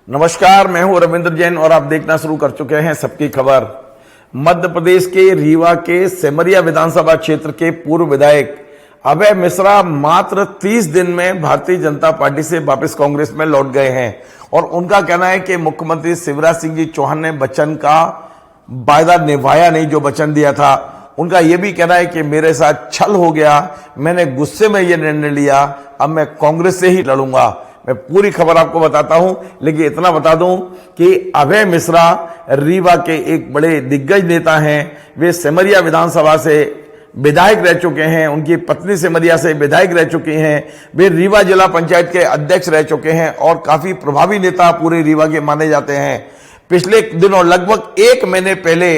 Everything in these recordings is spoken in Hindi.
नमस्कार, मैं हूं रविंद्र जैन और आप देखना शुरू कर चुके हैं सबकी खबर। मध्य प्रदेश के रीवा के सेमरिया विधानसभा क्षेत्र के पूर्व विधायक अभय मिश्रा मात्र 30 दिन में भारतीय जनता पार्टी से वापस कांग्रेस में लौट गए हैं और उनका कहना है कि मुख्यमंत्री शिवराज सिंह जी चौहान ने वचन का वायदा निभाया नहीं, जो वचन दिया था। उनका यह भी कहना है कि मेरे साथ छल हो गया, मैंने गुस्से में यह निर्णय लिया, अब मैं कांग्रेस से ही लड़ूंगा। मैं पूरी खबर आपको बताता हूं, लेकिन इतना बता दूं कि अभय मिश्रा रीवा के एक बड़े दिग्गज नेता हैं। वे सेमरिया विधानसभा से विधायक रह चुके हैं, उनकी पत्नी सेमरिया से विधायक रह चुकी हैं, वे रीवा जिला पंचायत के अध्यक्ष रह चुके हैं और काफी प्रभावी नेता पूरे रीवा के माने जाते हैं। पिछले दिनों लगभग 1 महीने पहले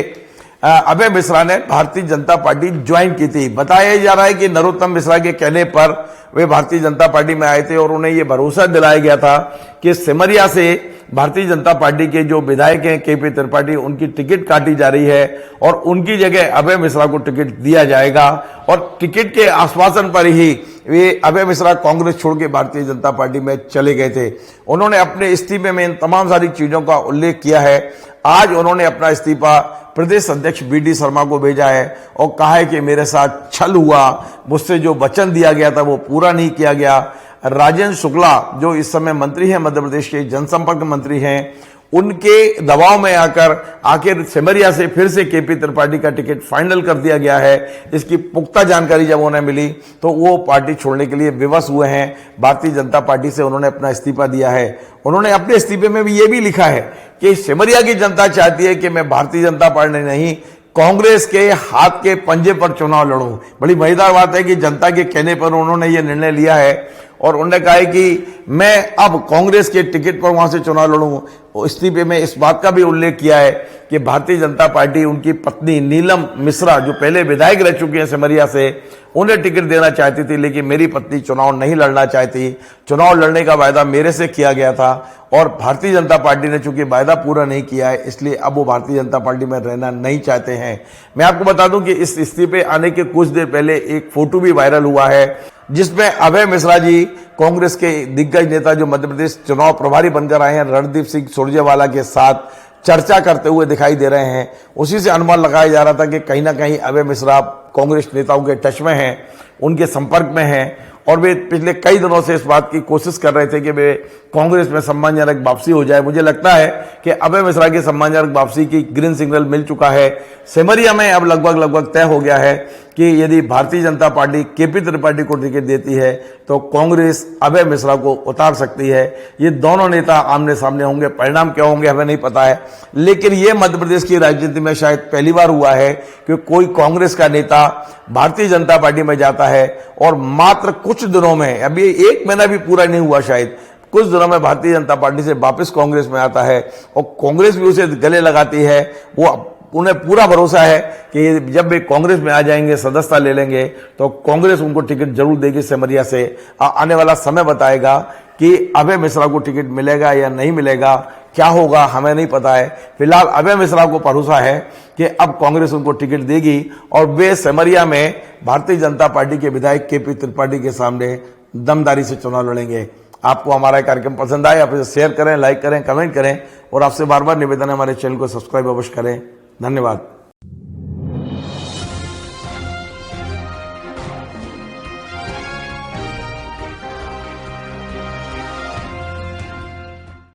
अभय मिश्रा ने भारतीय जनता पार्टी ज्वाइन की थी। बताया जा रहा है कि नरोत्तम मिश्रा के कहने पर वे भारतीय जनता पार्टी में आए थे और उन्हें यह भरोसा दिलाया गया था कि सेमरिया से भारतीय जनता पार्टी के जो विधायक हैं केपी त्रिपाठी, उनकी टिकट काटी जा रही है और उनकी जगह अभय मिश्रा को टिकट दिया जाएगा। और टिकट के आश्वासन पर ही वे अभय मिश्रा कांग्रेस छोड़ के भारतीय जनता पार्टी में चले गए थे। उन्होंने अपने इस्तीफे में इन तमाम सारी चीजों का उल्लेख किया है। आज उन्होंने अपना इस्तीफा प्रदेश अध्यक्ष बीडी शर्मा को भेजा है और कहा है कि मेरे साथ छल हुआ, मुझसे जो वचन दिया गया था वो पूरा नहीं किया गया। राजेंद्र शुक्ला जो इस समय मंत्री हैं, मध्य प्रदेश के जनसंपर्क मंत्री हैं, उनके दबाव में आखिर सेमरिया से फिर से केपी त्रिपाठी का टिकट फाइनल कर दिया गया है। इसकी पुख्ता जानकारी जब उन्हें मिली तो वो पार्टी छोड़ने के लिए विवश हुए हैं। भारतीय जनता पार्टी से उन्होंने अपना इस्तीफा दिया है। उन्होंने अपने इस्तीफे में भी ये भी लिखा है कि सेमरिया की जनता चाहती है कि मैं भारतीय जनता पार्टी नहीं, कांग्रेस के हाथ के पंजे पर चुनाव लड़ूं। बड़ी मजेदार बात है कि जनता के कहने पर उन्होंने ये निर्णय लिया है और उन्होंने कहा है कि मैं अब कांग्रेस के टिकट पर वहां से चुनाव लड़ूं। इस्तीफे में इस बात का भी उल्लेख किया है कि भारतीय जनता पार्टी उनकी पत्नी नीलम मिश्रा जो पहले विधायक रह चुकी हैं सेमरिया से, उन्हें टिकट देना चाहती थी, लेकिन मेरी पत्नी चुनाव नहीं लड़ना चाहती। चुनाव लड़ने का वायदा मेरे से किया गया था और भारतीय जनता पार्टी ने चूंकि वायदा पूरा नहीं किया है, इसलिए अब वो भारतीय जनता पार्टी में रहना नहीं चाहते हैं। मैं आपको बता दूं कि इस इस्तीफे आने के कुछ देर पहले एक फोटो भी वायरल हुआ है जिसमें अभय मिश्रा जी कांग्रेस के दिग्गज नेता जो मध्य प्रदेश चुनाव प्रभारी बनकर आए हैं रणदीप सिंह सुरजेवाला के साथ चर्चा करते हुए दिखाई दे रहे हैं। उसी से अनुमान लगाया जा रहा था कि कहीं ना कहीं अभय मिश्रा कांग्रेस नेताओं के टच में हैं, उनके संपर्क में हैं और वे पिछले कई दिनों से इस बात की कोशिश कर रहे थे कि वे कांग्रेस में सम्मानजनक वापसी हो जाए। मुझे लगता है कि अभय मिश्रा की सम्मानजनक वापसी की ग्रीन सिग्नल मिल चुका है। सेमरिया में अब लगभग तय हो गया है कि यदि भारतीय जनता पार्टी केपी त्रिपाठी को टिकट देती है तो कांग्रेस अभय मिश्रा को उतार सकती है। ये दोनों नेता आमने सामने होंगे। परिणाम क्या होंगे हमें नहीं पता है, लेकिन ये मध्य प्रदेश की राजनीति में शायद पहली बार हुआ है कि कोई कांग्रेस का नेता भारतीय जनता पार्टी में जाता है और मात्र कुछ दिनों में, अभी 1 महीना भी पूरा नहीं हुआ शायद, कुछ दिनों में भारतीय जनता पार्टी से वापस कांग्रेस में आता है और कांग्रेस भी उसे गले लगाती है। वो उन्हें पूरा भरोसा है कि जब वे कांग्रेस में आ जाएंगे, सदस्यता ले लेंगे, तो कांग्रेस उनको टिकट जरूर देगी सेमरिया से। आने वाला समय बताएगा कि अभय मिश्रा को टिकट मिलेगा या नहीं मिलेगा, क्या होगा हमें नहीं पता है। फिलहाल अभय मिश्रा को भरोसा है कि अब कांग्रेस उनको टिकट देगी और वे सेमरिया में भारतीय जनता पार्टी के विधायक केपी त्रिपाठी के सामने दमदारी से चुनाव लड़ेंगे। आपको हमारा कार्यक्रम पसंद आए, आप इसे शेयर करें, लाइक करें, कमेंट करें और आपसे बार बार निवेदन है हमारे चैनल को सब्सक्राइब अवश्य करें। धन्यवाद।